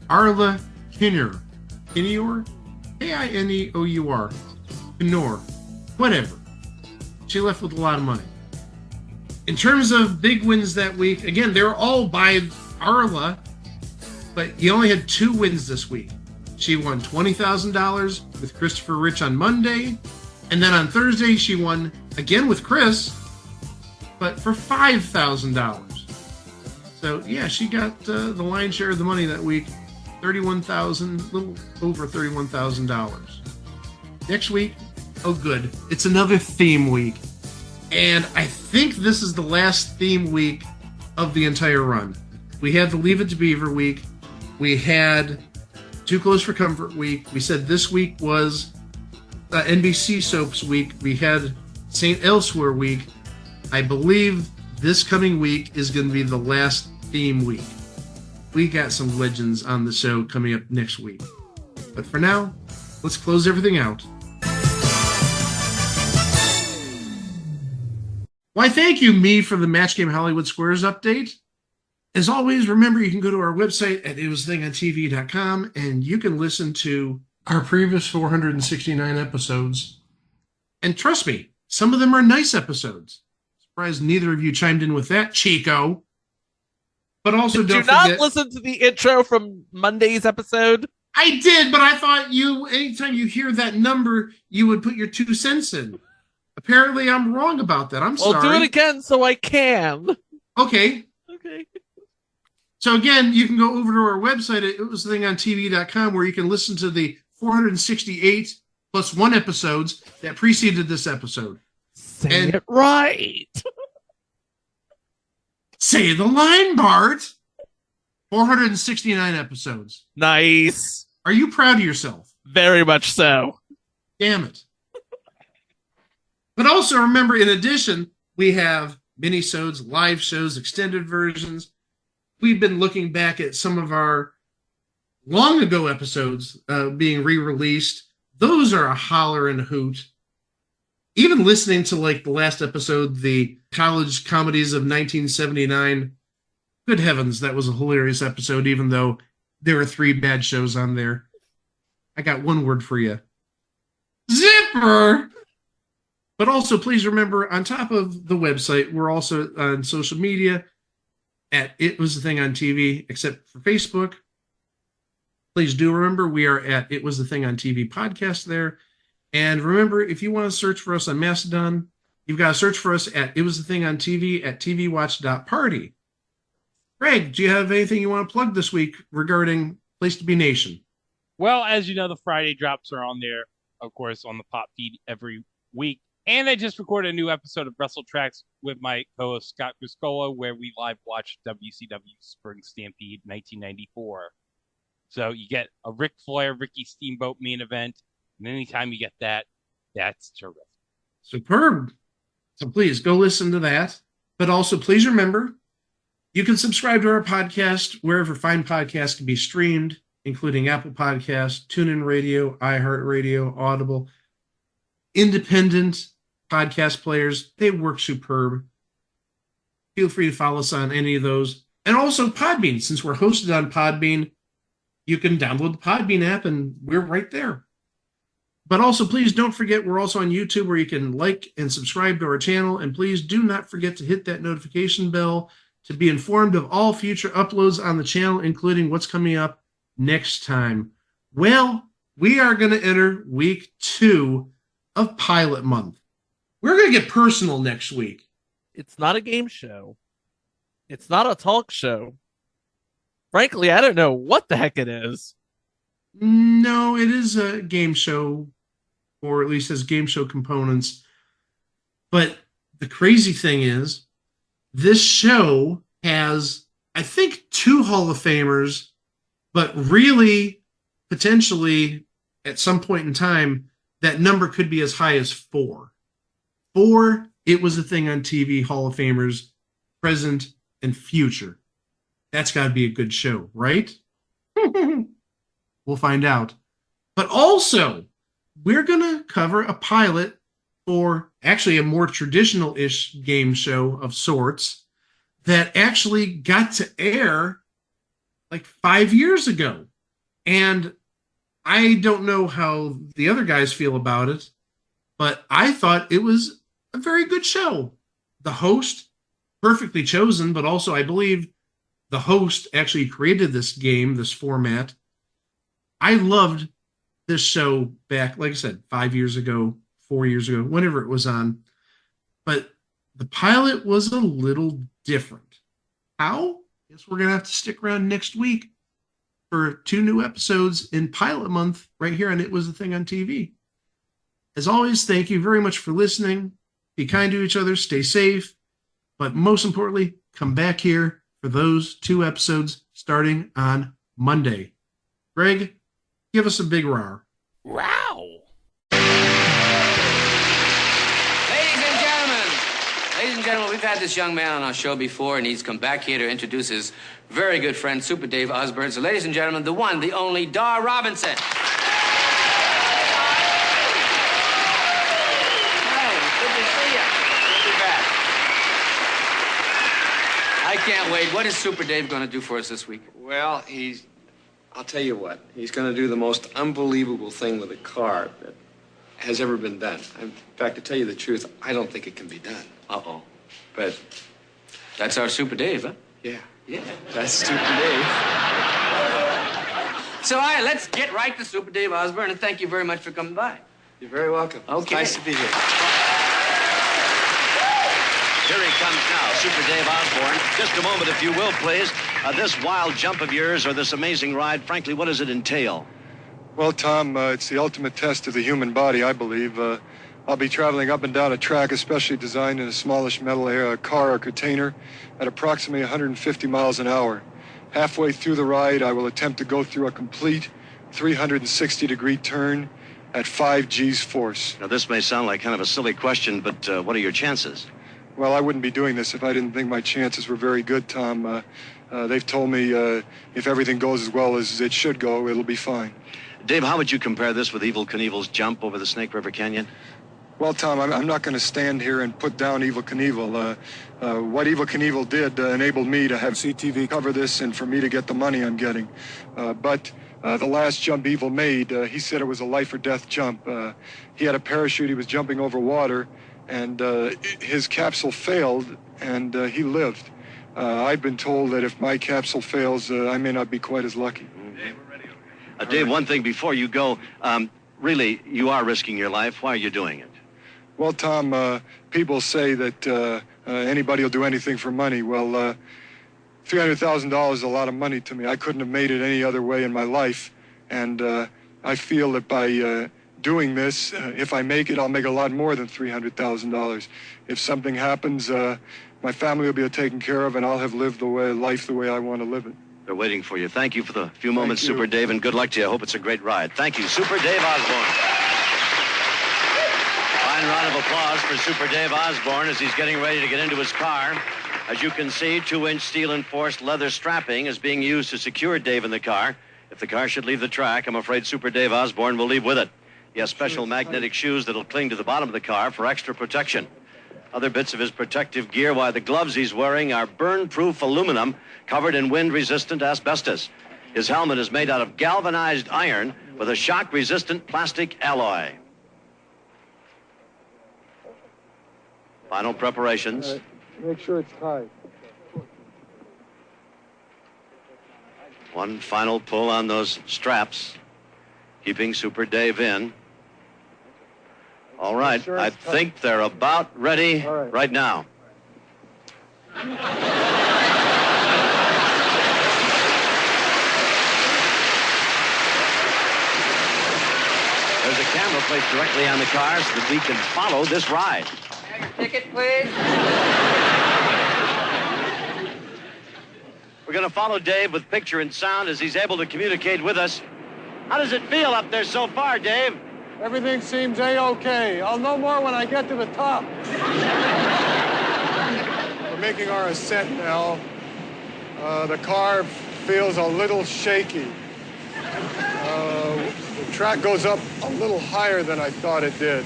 Arla Kineur. Kineur? K-I-N-E-O-U-R. Kineur. Whatever. She left with a lot of money. In terms of big wins that week, again, they're all by Arla, but you only had 2 wins this week. She won $20,000 with Christopher Rich on Monday, and then on Thursday she won again with Chris, but for $5,000. So yeah, she got the lion's share of the money that week, $31,000, little over $31,000. Next week, oh good, it's another theme week. And I think this is the last theme week of the entire run. We had the Leave It to Beaver week. We had Too Close for Comfort week. We said this week was NBC Soaps week. We had St. Elsewhere week. I believe this coming week is going to be the last theme week. We got some legends on the show coming up next week. But for now, let's close everything out. Why, thank you, me, for the Match Game Hollywood Squares update. As always, remember you can go to our website at itwasthingontv.com and you can listen to our previous 469 episodes. And trust me, some of them are nice episodes. Surprised neither of you chimed in with that, Chico. But also Did you don't forget... not listen to the intro from Monday's episode? I did, but I thought anytime you hear that number, you would put your 2 cents in. Apparently, I'm wrong about that. I'm sorry. Well, do it again so I can. Okay. Okay. So again, you can go over to our website at itwasthingontv.com where you can listen to the 468 plus 1 episodes that preceded this episode. Say it right. Say the line, Bart. 469 episodes. Nice. Are you proud of yourself? Very much so. Damn it. But also remember, in addition, we have mini-sodes, live shows, extended versions. We've been looking back at some of our long ago episodes being re-released. Those are a holler and a hoot. Even listening to like the last episode, the college comedies of 1979, good heavens, that was a hilarious episode, even though there were 3 bad shows on there. I got one word for you. Zipper! But also, please remember, on top of the website, we're also on social media at It Was the Thing on TV, except for Facebook. Please do remember, we are at It Was the Thing on TV podcast there. And remember, if you want to search for us on Mastodon, you've got to search for us at It Was the Thing on TV at tvwatch.party. Greg, do you have anything you want to plug this week regarding Place to Be Nation? Well, as you know, the Friday drops are on there, of course, on the pop feed every week. And I just recorded a new episode of Wrestle Tracks with my co-host Scott Criscola, where we live watched WCW Spring Stampede 1994. So you get a Ric Flair, Ricky Steamboat main event. And anytime you get that, that's terrific. Superb. So please go listen to that. But also please remember, you can subscribe to our podcast wherever fine podcasts can be streamed, including Apple Podcasts, TuneIn Radio, iHeartRadio, Audible, independent podcast players. They work superb. Feel free to follow us on any of those. And also Podbean. Since we're hosted on Podbean, you can download the Podbean app and we're right there. But also, please don't forget, we're also on YouTube where you can like and subscribe to our channel. And please do not forget to hit that notification bell to be informed of all future uploads on the channel, including what's coming up next time. Well, we are going to enter week 2 of Pilot Month. We're going to get personal next week. It's not a game show. It's not a talk show. Frankly, I don't know what the heck it is. No, it is a game show, or at least has game show components. But the crazy thing is, this show has, I think, 2 Hall of Famers, but really, potentially, at some point in time, that number could be as high as 4. 4, It Was a Thing on TV Hall of Famers, present and future. That's got to be a good show, right? We'll find out. But also, we're going to cover a pilot for actually a more traditional-ish game show of sorts that actually got to air like 5 years ago. And I don't know how the other guys feel about it, but I thought it was a very good show. The host, perfectly chosen, but also I believe the host actually created this game, this format. I loved this show back, like I said, 5 years ago, 4 years ago, whenever it was on. But the pilot was a little different. How? Guess we're going to have to stick around next week for 2 new episodes in Pilot Month right here on It Was the Thing on TV. As always, thank you very much for listening. Be kind to each other, stay safe, but most importantly, come back here for those 2 episodes starting on Monday. Greg, give us a big roar. Wow. Ladies and gentlemen, we've had this young man on our show before, and he's come back here to introduce his very good friend, Super Dave Osborne. So, ladies and gentlemen, the one, the only, Dar Robinson. I can't wait. What is Super Dave going to do for us this week? Well, I'll tell you what. He's going to do the most unbelievable thing with a car that has ever been done. In fact, to tell you the truth, I don't think it can be done. Uh-oh. But that's our Super Dave, huh? Yeah. Yeah. That's Super Dave. So, all right, let's get right to Super Dave Osborne, and thank you very much for coming by. You're very welcome. Okay. It's nice to be here. Here he comes now, Super Dave Osborne. Just a moment, if you will, please. This wild jump of yours, or this amazing ride, frankly, what does it entail? Well, Tom, it's the ultimate test of the human body, I believe. I'll be traveling up and down a track especially designed in a smallish metal car or container at approximately 150 miles an hour. Halfway through the ride, I will attempt to go through a complete 360-degree turn at 5 G's force. Now, this may sound like kind of a silly question, but what are your chances? Well, I wouldn't be doing this if I didn't think my chances were very good, Tom. They've told me if everything goes as well as it should go, it'll be fine. Dave, how would you compare this with Evel Knievel's jump over the Snake River Canyon? Well, Tom, I'm not going to stand here and put down Evel Knievel. What Evel Knievel did enabled me to have CTV cover this and for me to get the money I'm getting. But the last jump Evel made, he said it was a life or death jump. He had a parachute, he was jumping over water, and his capsule failed, and he lived. I've been told that if my capsule fails, I may not be quite as lucky. Dave, one thing before you go, really, you are risking your life. Why are you doing it? Well, Tom, people say that anybody will do anything for money. Well, $300,000 is a lot of money to me. I couldn't have made it any other way in my life. And I feel that by doing this, if I make it, I'll make a lot more than $300,000. If something happens, my family will be taken care of, and I'll have lived life the way I want to live it. They're waiting for you. Thank you for the few moments, Super Dave, and good luck to you. I hope it's a great ride. Thank you, Super Dave Osborne. Fine round of applause for Super Dave Osborne as he's getting ready to get into his car. As you can see, 2-inch steel-enforced leather strapping is being used to secure Dave in the car. If the car should leave the track, I'm afraid Super Dave Osborne will leave with it. He has special magnetic shoes that'll cling to the bottom of the car for extra protection. Other bits of his protective gear, why the gloves he's wearing are burn-proof aluminum covered in wind-resistant asbestos. His helmet is made out of galvanized iron with a shock-resistant plastic alloy. Final preparations. Make sure it's tight. One final pull on those straps, keeping Super Dave in. All right, I think they're about ready right now. There's a camera placed directly on the car so that we can follow this ride. Ticket, please. We're going to follow Dave with picture and sound as he's able to communicate with us. How does it feel up there so far, Dave? Everything seems A-OK. I'll know more when I get to the top. We're making our ascent now. The car feels a little shaky. The track goes up a little higher than I thought it did.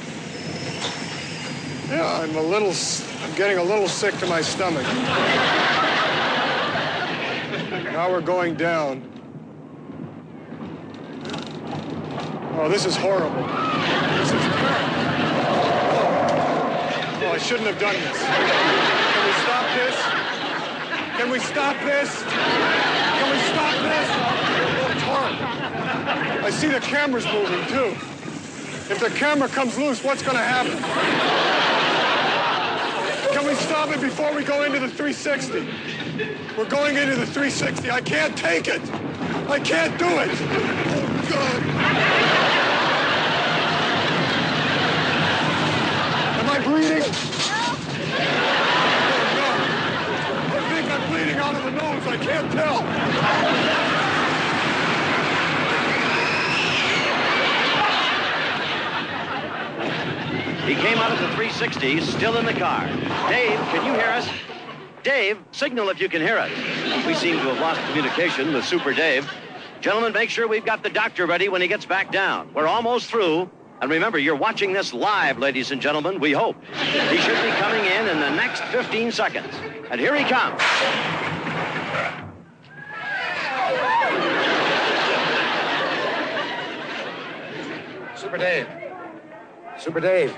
Yeah, I'm getting a little sick to my stomach. Now we're going down. Oh, this is horrible. This is terrible. Oh, I shouldn't have done this. Can we stop this? Can we stop this? Can we stop this? Oh, it's horrible. I see the camera's moving, too. If the camera comes loose, what's going to happen? Can we stop it before we go into the 360? We're going into the 360. I can't take it. I can't do it. Oh, God. Am I bleeding? Oh, no. I think I'm bleeding out of the nose. I can't tell. He came out of the 360, still in the car. Dave, can you hear us? Dave, signal if you can hear us. We seem to have lost communication with Super Dave. Gentlemen, make sure we've got the doctor ready when he gets back down. We're almost through. And remember, you're watching this live, ladies and gentlemen, we hope. He should be coming in the next 15 seconds. And here he comes. Super Dave. Super Dave.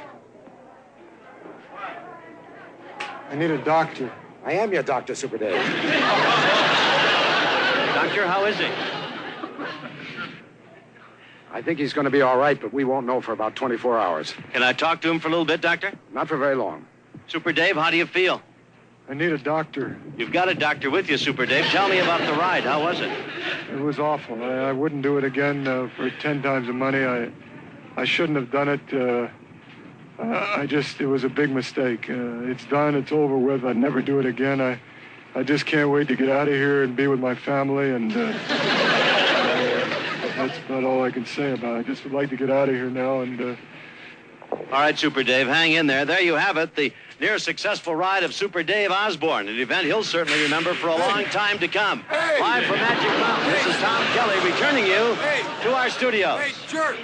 I need a doctor. I am your doctor, Super Dave. Doctor, how is he? I think he's going to be all right, but we won't know for about 24 hours. Can I talk to him for a little bit, Doctor? Not for very long. Super Dave, how do you feel? I need a doctor. You've got a doctor with you, Super Dave. Tell me about the ride. How was it? It was awful. I wouldn't do it again for 10 times the money. I shouldn't have done it. it was a big mistake. It's done. It's over with. I'd never do it again. I just can't wait to get out of here and be with my family. And that's about all I can say about it. I just would like to get out of here now. And all right, Super Dave, hang in there. There you have it, the near successful ride of Super Dave Osborne, an event he'll certainly remember for a long time to come. Live from Magic Mountain, this is Tom Kelly returning you to our studios. Hey, jerk!